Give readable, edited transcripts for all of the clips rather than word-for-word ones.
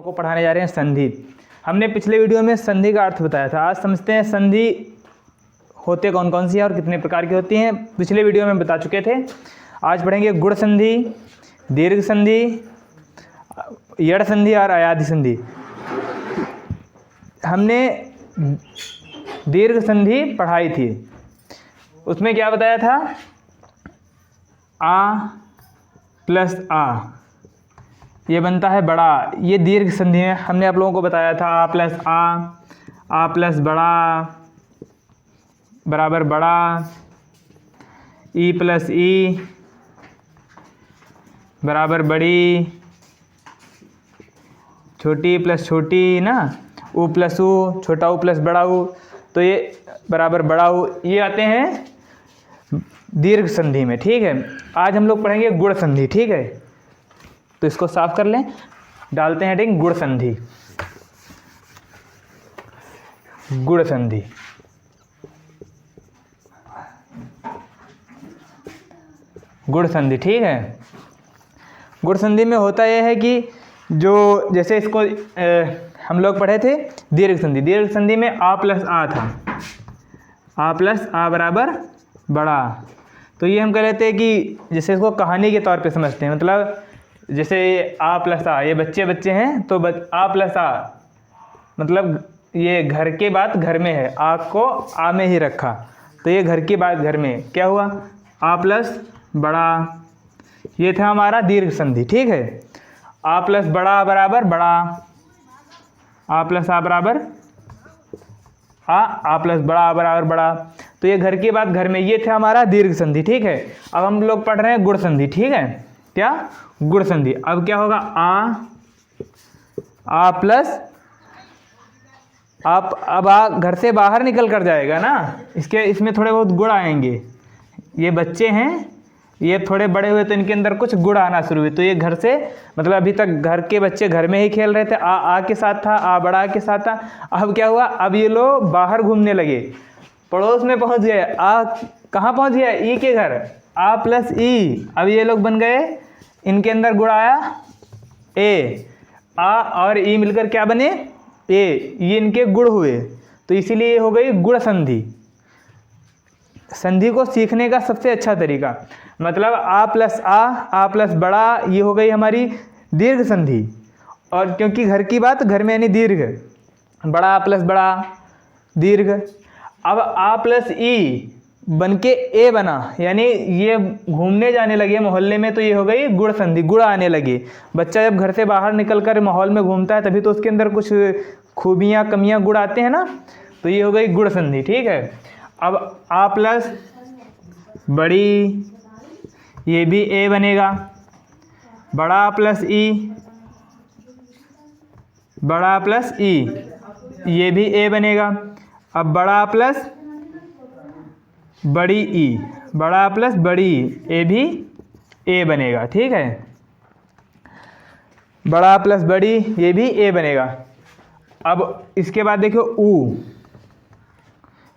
को पढ़ाने जा रहे हैं संधि। हमने पिछले वीडियो में संधि का अर्थ बताया था। आज समझते हैं संधि होते कौन कौन सी है और कितने प्रकार की होती हैं। पिछले वीडियो में बता चुके थे। आज पढ़ेंगे गुण संधि, दीर्घ संधि, यड़ संधि और अयाधि संधि। हमने दीर्घ संधि पढ़ाई थी, उसमें क्या बताया था? आ प्लस आ ये बनता है बड़ा। ये दीर्घ संधि में हमने आप लोगों को बताया था आ प्लस बड़ा बराबर बड़ा, ई प्लस ई बराबर बड़ी, छोटी प्लस छोटी ना, ऊ प्लस ऊ, छोटा ऊ प्लस बड़ा ऊ, तो ये बराबर बड़ा ऊ। ये आते हैं दीर्घ संधि में। ठीक है, आज हम लोग पढ़ेंगे गुण संधि। ठीक है, तो इसको साफ कर लें, डालते हैं हेडिंग गुण संधि। गुण संधि गुण संधि। ठीक है, गुण संधि में होता यह है कि जो जैसे इसको हम लोग पढ़े थे दीर्घ संधि। दीर्घ संधि में आ प्लस आ था, आ प्लस आ बराबर बड़ा। तो ये हम कह लेते हैं कि जैसे इसको कहानी के तौर पे समझते हैं। मतलब जैसे आ प्लस आ, ये बच्चे हैं तो आ प्लस आ मतलब ये घर के बात घर में है, आ को आ में ही रखा, तो ये घर की बात घर में क्या हुआ? आ प्लस बड़ा। ये था हमारा दीर्घ संधि। ठीक है, आ प्लस बड़ा बराबर बड़ा, आ प्लस आ बराबर आ प्लस बड़ा बराबर बड़ा, तो ये घर की बात घर में। ये था हमारा दीर्घ संधि। ठीक है, अब हम लोग पढ़ रहे हैं गुण संधि। ठीक है, क्या? गुण संधि। अब क्या होगा? आ प्लस आप अब आ घर से बाहर निकल कर जाएगा ना, इसमें थोड़े बहुत गुण आएंगे। ये बच्चे हैं, ये थोड़े बड़े हुए तो इनके अंदर कुछ गुण आना शुरू हुए, तो ये घर से मतलब अभी तक घर के बच्चे घर में ही खेल रहे थे, आ के साथ था, आ बड़ा के साथ था। अब क्या हुआ? अब ये लोग बाहर घूमने लगे, पड़ोस में पहुंच गए। आ कहाँ पहुंच गया? ई के घर, आ प्लस ई। अब ये लोग बन गए, इनके अंदर गुण आया ए, आ और ई मिलकर क्या बने? ए। ये इनके गुण हुए, तो इसीलिए हो गई गुण संधि। संधि को सीखने का सबसे अच्छा तरीका मतलब आ प्लस बड़ा, ये हो गई हमारी दीर्घ संधि। और क्योंकि घर की बात घर में यानी दीर्घ, बड़ा प्लस बड़ा दीर्घ। अब आ प्लस ई बन के ए बना, यानी ये घूमने जाने लगे मोहल्ले में, तो ये हो गई गुण संधि। गुण आने लगे। बच्चा जब घर से बाहर निकल कर माहौल में घूमता है तभी तो उसके अंदर कुछ खूबियाँ कमियाँ गुण आते हैं ना, तो ये हो गई गुण संधि। ठीक है, अब आ प्लस बड़ी, ये भी ए बनेगा। बड़ा प्लस ई, बड़ा प्लस ई, ये भी ए बनेगा। अब बड़ा प्लस बड़ी ई, बड़ा प्लस बड़ी ए भी ए बनेगा। ठीक है, बड़ा प्लस बड़ी ये भी ए बनेगा। अब इसके बाद देखो ऊ,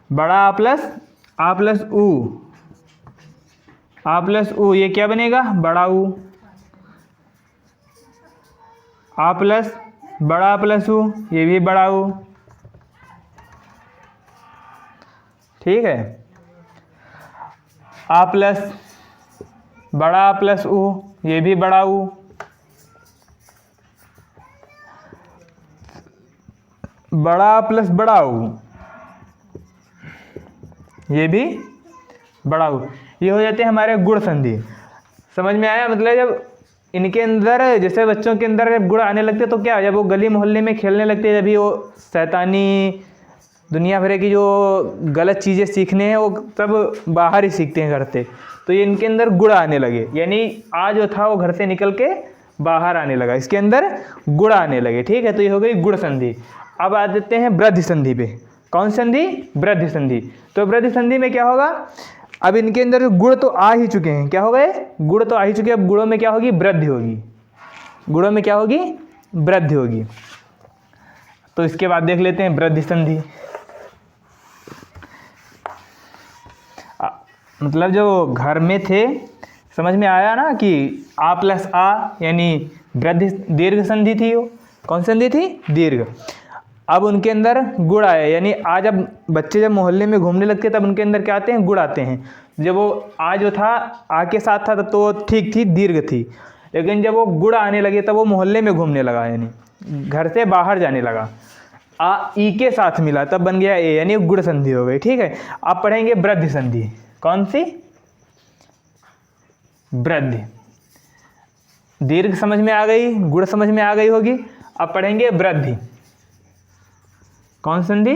बड़ा प्लस आ प्लस ऊ, आ प्लस ऊ, ये क्या बनेगा? बड़ा ऊ। आ प्लस बड़ा प्लस ऊ, ये भी बड़ा ऊ। ठीक है, आ प्लस बड़ा प्लस ऊ, ये भी बड़ा ऊ। बड़ा प्लस बड़ा ऊ, ये भी बड़ा ऊ। ये हो जाते हैं हमारे गुण संधि। समझ में आया? मतलब जब इनके अंदर जैसे बच्चों के अंदर जब गुण आने लगते तो क्या, जब वो गली मोहल्ले में खेलने लगते हैं, जब वो शैतानी दुनिया भर की जो गलत चीज़ें सीखने हैं वो सब बाहर ही सीखते हैं घर से, तो ये इनके अंदर गुण आने लगे। यानी आ जो था वो घर से निकल के बाहर आने लगा, इसके अंदर गुण आने लगे। ठीक है, तो ये हो गई गुण संधि। अब आ देते हैं वृद्धि संधि पे। कौन संधि? वृद्धि संधि। तो वृद्धि संधि में क्या होगा? अब इनके अंदर गुण तो आ ही चुके हैं। क्या हो गए? गुण तो आ ही चुके हैं। अब गुणों में क्या होगी? वृद्धि होगी। गुणों में क्या होगी? वृद्धि होगी। तो इसके बाद देख लेते हैं वृद्धि संधि। मतलब जो घर में थे, समझ में आया ना कि आ प्लस आ यानी वृद्धि दीर्घ संधि थी वो, कौन सी संधि थी? दीर्घ। अब उनके अंदर गुण आया, यानी आज अब बच्चे जब मोहल्ले में घूमने लगते तब उनके अंदर क्या आते हैं? गुण आते हैं। जब वो आ जो था आ के साथ था तब तो ठीक थी, दीर्घ थी, लेकिन जब वो गुण आने लगे तब वो मोहल्ले में घूमने लगा, यानी घर से बाहर जाने लगा। आ ई के साथ मिला तब बन गया ए, यानी गुण संधि हो गई। ठीक है, आप पढ़ेंगे वृद्धि संधि। कौन सी? वृद्धि। दीर्घ समझ में आ गई, गुण समझ में आ गई होगी। अब पढ़ेंगे वृद्धि। कौन संधि?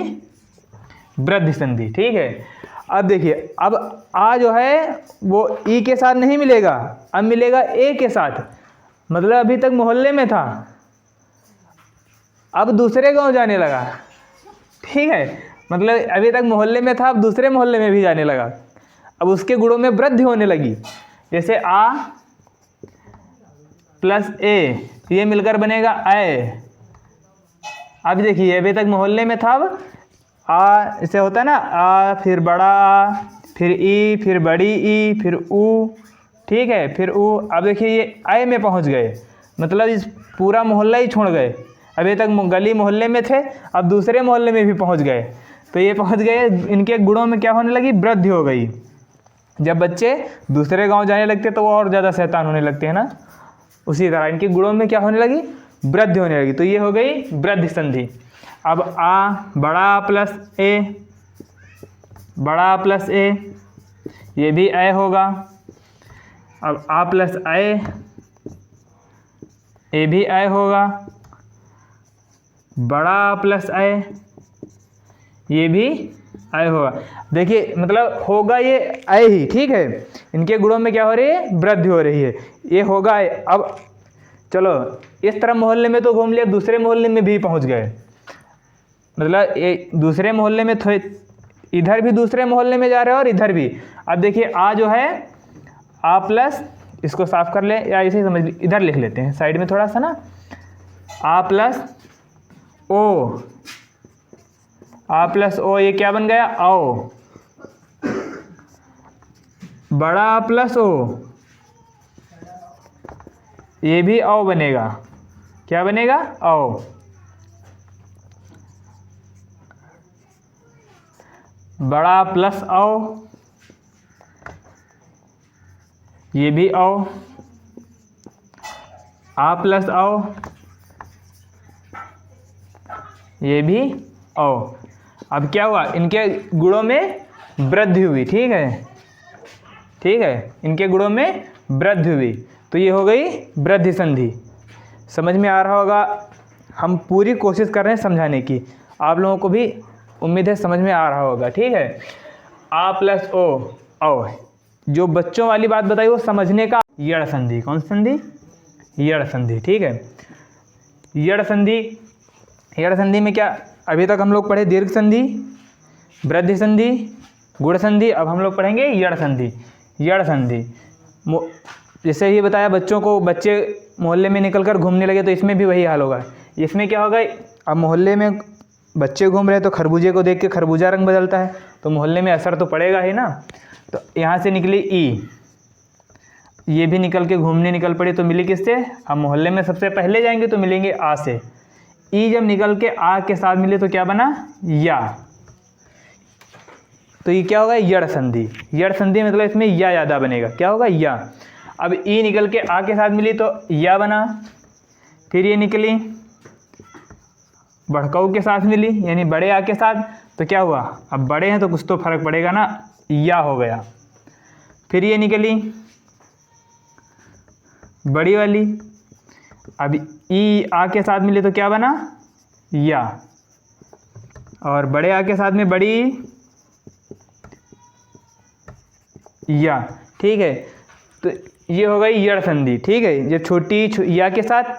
वृद्धि संधि। ठीक है, अब देखिए, अब आ जो है वो ई के साथ नहीं मिलेगा, अब मिलेगा ए के साथ। मतलब अभी तक मोहल्ले में था, अब दूसरे गांव जाने लगा। ठीक है, मतलब अभी तक मोहल्ले में था, अब दूसरे मोहल्ले में भी जाने लगा। अब उसके गुणों में वृद्धि होने लगी। जैसे आ प्लस ए, ये मिलकर बनेगा ए। अब देखिए, अभी तक मोहल्ले में था, अब आ इसे होता है ना, आ फिर बड़ा आ, फिर ई, फिर बड़ी ई, फिर ऊ। ठीक है, फिर ऊ। अब देखिए ये आय में पहुंच गए, मतलब इस पूरा मोहल्ला ही छोड़ गए। अभी तक गली मोहल्ले में थे, अब दूसरे मोहल्ले में भी पहुंच गए। तो ये पहुंच गए, इनके गुणों में क्या होने लगी? वृद्धि हो गई। जब बच्चे दूसरे गांव जाने लगते तो वो और ज़्यादा शैतान होने लगते हैं ना, उसी तरह इनके गुणों में क्या होने लगी? वृद्धि होने लगी। तो ये हो गई वृद्धि संधि। अब आ बड़ा प्लस ए, बड़ा प्लस ए, ये भी ए होगा। अब आ प्लस ए भी ए होगा। बड़ा प्लस ए, ये भी ए होगा। देखिए, मतलब होगा ये ए ही। ठीक है, इनके गुणों में क्या हो रही है? वृद्धि हो रही है, ये होगा ए। अब चलो, इस तरह मोहल्ले में तो घूम लिया, दूसरे मोहल्ले में भी पहुंच गए। मतलब ये दूसरे मोहल्ले में थे, इधर भी दूसरे मोहल्ले में जा रहे हैं और इधर भी। अब देखिए, आ जो है आ प्लस, इसको साफ कर ले या इसे समझ, इधर लिख लेते हैं साइड में थोड़ा सा ना, आ प्लस ओ, आ प्लस ओ, ये क्या बन गया? आओ। बड़ा प्लस ओ, ये भी आओ बनेगा। क्या बनेगा? आओ। बड़ा प्लस आओ, ये भी आओ। आ प्लस आओ, ये भी आओ। अब क्या हुआ? इनके गुणों में वृद्धि हुई। ठीक है, ठीक है, इनके गुणों में वृद्धि हुई, तो ये हो गई वृद्धि संधि। समझ में आ रहा होगा, हम पूरी कोशिश कर रहे हैं समझाने की, आप लोगों को भी उम्मीद है समझ में आ रहा होगा। ठीक है, आ प्लस ओ, ओ, जो बच्चों वाली बात बताई वो समझने का। यड़ संधि। कौन संधि? यड़ संधि। ठीक है, यड़ संधि। यड़ संधि में क्या अभी तक हम लोग पढ़े? दीर्घ संधि, वृद्धि संधि, गुण संधि। अब हम लोग पढ़ेंगे यड़ संधि। यड़ संधि जैसे ही बताया बच्चों को, बच्चे मोहल्ले में निकलकर घूमने लगे तो इसमें भी वही हाल होगा। इसमें क्या होगा? अब मोहल्ले में बच्चे घूम रहे हैं तो खरबूजे को देख के खरबूजा रंग बदलता है, तो मोहल्ले में असर तो पड़ेगा ही ना। तो यहाँ से निकली ई, ये भी निकल के घूमने निकल पड़ी, तो मिली किससे? अब मोहल्ले में सबसे पहले जाएंगे तो मिलेंगे आ से। ई जब निकल के आ के साथ मिले तो क्या बना? या। तो ये क्या होगा? यड़ संधि। यड़ संधि मतलब इसमें या ज़्यादा बनेगा। क्या होगा? या। अब ई निकल के आ के साथ मिली तो या बना। फिर ये निकली बढ़कऊ के साथ मिली, यानी बड़े आ के साथ, तो क्या हुआ? अब बड़े हैं तो कुछ तो फर्क पड़ेगा ना, या हो गया। फिर ये निकली बड़ी वाली, अब ई आ के साथ मिले तो क्या बना? या। और बड़े आ के साथ में बड़ी या। ठीक है, तो ये हो गई यड़ संधि। ठीक है, जब छोटी या के साथ,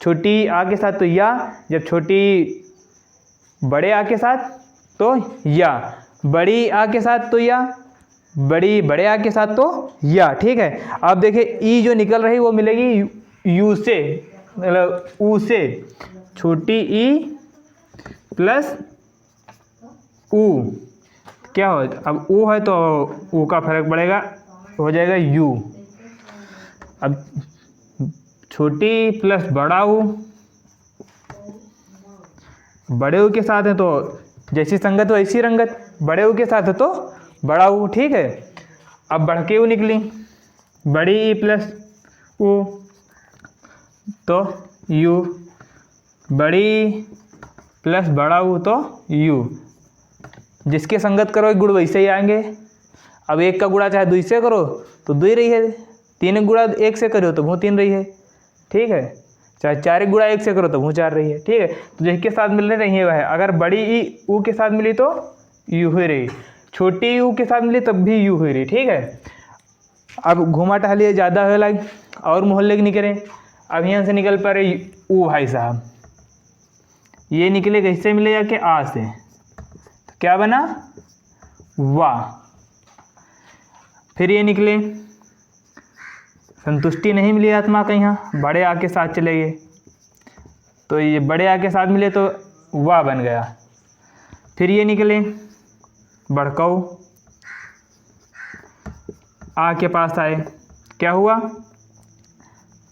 छोटी आ के साथ तो या, जब छोटी बड़े आ के साथ तो या, बड़ी आ के साथ तो या, बड़ी बड़े आ के साथ तो या। ठीक है, अब देखिए ई जो निकल रही वो मिलेगी यू से, मतलब ऊ से, छोटी ई प्लस ऊ, क्या हो? अब ऊ है तो ऊ का फर्क पड़ेगा, हो जाएगा यू। अब छोटी प्लस बड़ा ऊ, बड़े ऊ के साथ है तो जैसी संगत वैसी रंगत, बड़े ऊ के साथ है तो बड़ा ऊ, ठीक है। अब बढ़ के ऊ निकली, बड़ी ई प्लस ऊ तो यू, बड़ी प्लस बड़ा ऊ तो यू। जिसके संगत करो गुण वैसे ही आएंगे। अब एक का गुणा चाहे 2 से करो तो 2 ही रही है, 3 गुणा 1 से करो तो वो 3 रही है, ठीक है। चाहे 4 गुणा 1 से करो तो वो 4 रही है, ठीक है। तो जिसके साथ मिलने रही है वह है। अगर बड़ी ई ऊ के साथ मिली तो यू हुई रही, छोटी यू के साथ मिली तब भी यू हुई रही, ठीक है। अब घुमा टहलिए ज़्यादा हो लग और मोहल्ले की निकले। अब यहाँ से निकल पा रहे ऊ भाई साहब, ये निकले कैसे मिले जाके आ से, तो क्या बना वाह। फिर ये निकले, संतुष्टि नहीं मिली आत्मा का, यहाँ बड़े आ के साथ चले गए तो ये बड़े आ के साथ मिले तो वाह बन गया। फिर ये निकले बड़कऊ आ के पास आए, क्या हुआ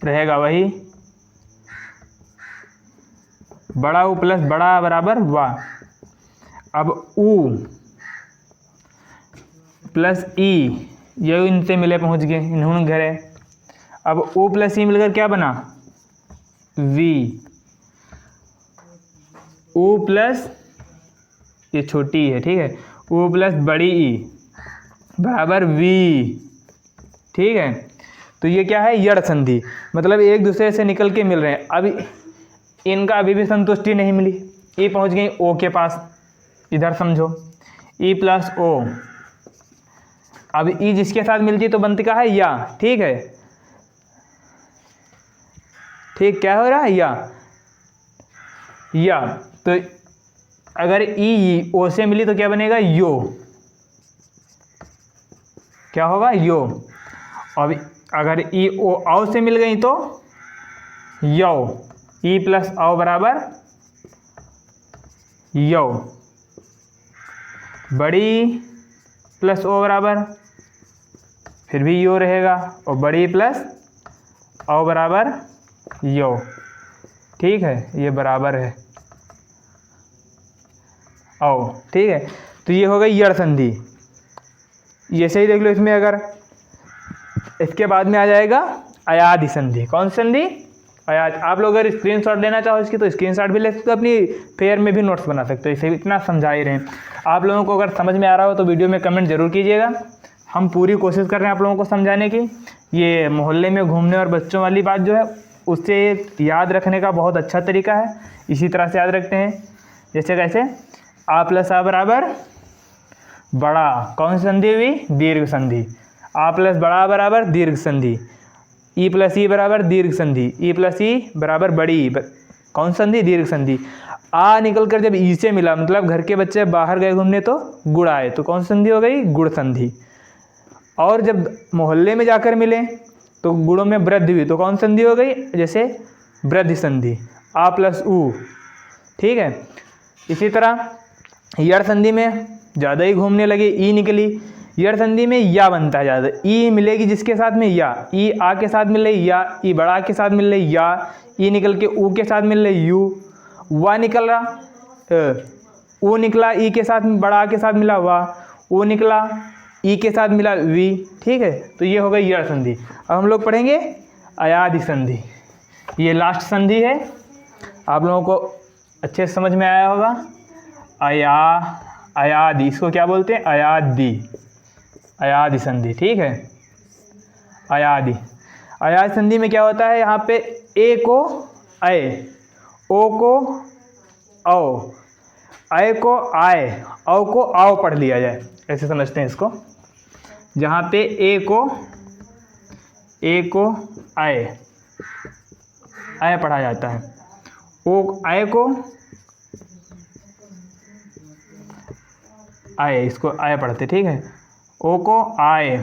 रहेगा वही, बड़ा ऊ प्लस बड़ा बराबर वाह। अब ऊ प्लस ई, ये इनसे मिले पहुंच गए, इन्होंने घरे। अब ऊ प्लस ई मिलकर क्या बना वी, ऊ प्लस ये छोटी है, ठीक है, ऊ प्लस बड़ी ई बराबर वी, ठीक है। तो ये क्या है यड़ संधि, मतलब एक दूसरे से निकल के मिल रहे हैं। अब इनका अभी भी संतुष्टि नहीं मिली, ई पहुंच गई ओ के पास, इधर समझो ई प्लस ओ। अब ई जिसके साथ मिलती तो बनती का है या, ठीक है, ठीक, क्या हो रहा है या। तो अगर ई ओ से मिली तो क्या बनेगा यो, क्या होगा यो। अब अगर ई ओ औ से मिल गई तो यो, ई प्लस औ बराबर यो, बड़ी प्लस ओ बराबर फिर भी यो रहेगा, और बड़ी प्लस औ बराबर यो, ठीक है, ये बराबर है औ, ठीक है। तो ये हो गई यड़ संधि। ये सही देख लो इसमें, अगर इसके बाद में आ जाएगा अयादि संधि। कौन संधि अयाद। आप लोग अगर स्क्रीनशॉट लेना चाहो इसकी तो स्क्रीनशॉट भी ले सकते हो, अपनी फेयर में भी नोट्स बना सकते हो। इसे इतना समझा ही रहे हैं। आप लोगों को अगर समझ में आ रहा हो तो वीडियो में कमेंट जरूर कीजिएगा। हम पूरी कोशिश कर रहे हैं आप लोगों को समझाने की। ये मोहल्ले में घूमने और बच्चों वाली बात जो है उससे याद रखने का बहुत अच्छा तरीका है। इसी तरह से याद रखते हैं, जैसे कैसे आ प्लस आ बराबर बड़ा, कौन सी संधि हुई दीर्घ संधि। आ प्लस बड़ा बराबर दीर्घ संधि, ई प्लस ई बराबर दीर्घ संधि, ई प्लस ई बराबर बड़ी, कौन संधि दीर्घ संधि। आ निकल कर जब ई से मिला, मतलब घर के बच्चे बाहर गए घूमने तो गुड़ आए, तो कौन संधि हो गई गुड़ संधि। और जब मोहल्ले में जाकर मिले तो गुड़ों में वृद्धि हुई, तो कौन संधि हो गई जैसे वृद्धि संधि, आ प्लस ऊ, ठीक है। इसी तरह यड़ संधि में ज़्यादा ही घूमने लगे, ई निकली, यड़ संधि में या बनता है ज़्यादा, ई मिलेगी जिसके साथ में या, ई आ के साथ मिल रही या, ई बड़ा के साथ मिल रही या, ई निकल के ऊ के साथ मिल रही यू, वा निकल रहा ऊ निकला, ई के साथ बड़ा के साथ मिला वा, ऊ निकला ई के साथ मिला वी, ठीक है। तो ये हो गई यड़ संधि। अब हम लोग पढ़ेंगे अयादि संधि। ये लास्ट संधि है, आप लोगों को अच्छे से समझ में आया होगा। अयादि, इसको क्या बोलते हैं अयादि, अयादि संधि, ठीक है। अयादि संधि में क्या होता है, यहाँ पे ए को अय, ओ को औ, अय को आय, औ को आओ पढ़ लिया जाए, ऐसे समझते हैं इसको। जहाँ पे ए को आय पढ़ा जाता है, ओ आय को आय, इसको आय पढ़ते, ठीक है। ओ को आय,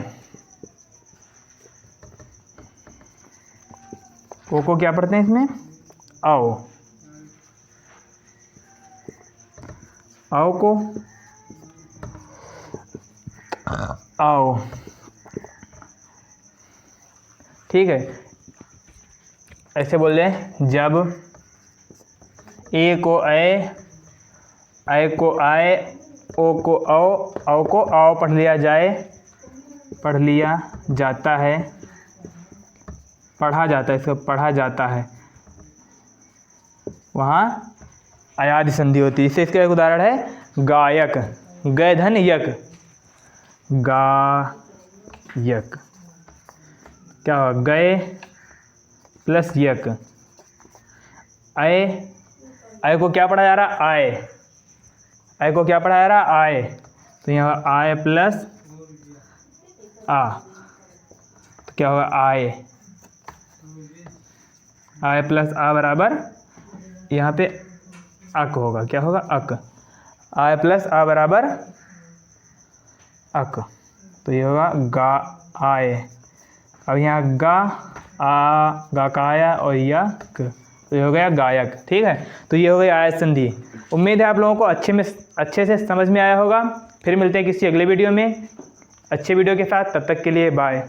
ओ को क्या पढ़ते हैं इसमें आओ, आओ को आओ, ठीक है। ऐसे बोल रहे हैं जब ए को अय, आय को आय, ओ को औ को आओ पढ़ लिया जाए, पढ़ लिया जाता है, पढ़ा जाता है, इसको पढ़ा जाता है, वहाँ अयादि संधि होती है। इससे इसका एक उदाहरण है गायक, गय धन यक, गायक, क्या होगा गए प्लस यक, आय को क्या पढ़ा जा रहा आय, आय को क्या पढ़ा जा रहा आय, तो यहाँ आय प्लस आ, तो क्या होगा आय, आय प्लस आ बराबर यहाँ पे अक होगा, क्या होगा अक, आय प्लस आ बराबर अक, तो ये होगा गा आय। अब यहाँ गा का आया और यक, तो ये हो गया गायक। ठीक है, तो ये हो गई आयत संधि। उम्मीद है आप लोगों को अच्छे से समझ में आया होगा। फिर मिलते हैं किसी अगले वीडियो में अच्छे वीडियो के साथ, तब तक के लिए बाय।